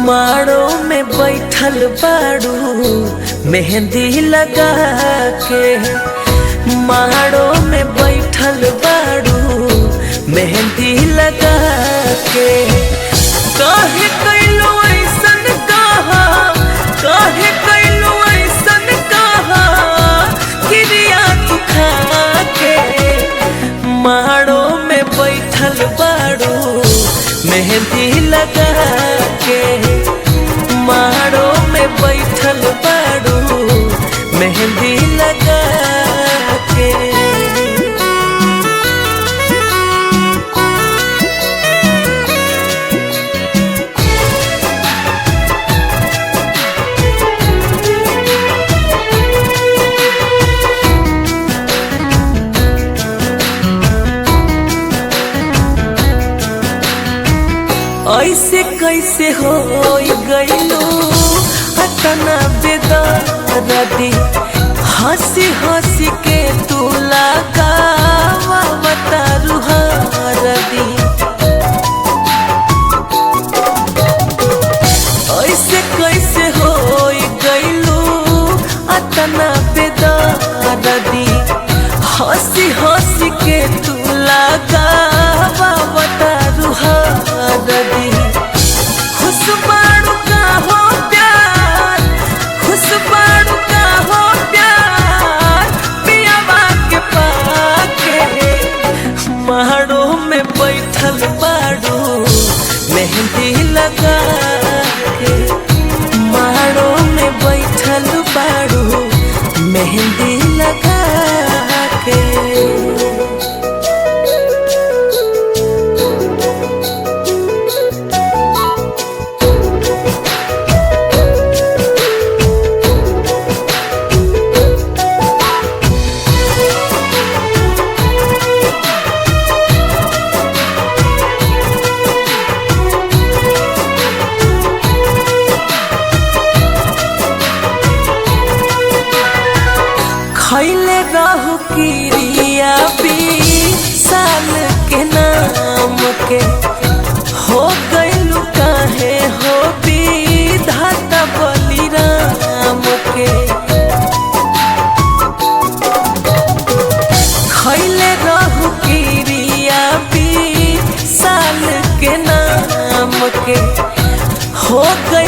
माड़ो में बैठल बाड़ू मेहंदी लगा के, माड़ो में बैठल बाड़ू मेहंदी लगा के। काहे कैलो ऐसन कहा, काहे कैलो ऐसन कहा, क्रिया तू खा के। माड़ो में बैठल बाड़ू मेहंदी लगा के, माड़ो में बैठल बाड़ू मेहंदी लगा के। ऐसे कैसे हो गइलो अतना बेदर्दी, हंसी हंसी के तू लगावा बतारू हरदी। ऐसे कैसे हो गइलो अतना बेदर्दी, हंसी हंसी के तू लगावा बतारू हरदी। खुशबारू का हो प्यार, खुशबारू का हो प्यार, पियावा के पाके। माड़ो में बैठल बाड़ू मेहंदी लगा के, माड़ो में बैठल बाड़ू मेहंदी लगा के। खैले रहू क्रिया 20 साल के नाम के, हो गइलू काहे हो विधाता बलिराम के। खैले रहू क्रिया 20 साल के नाम के, हो गइलू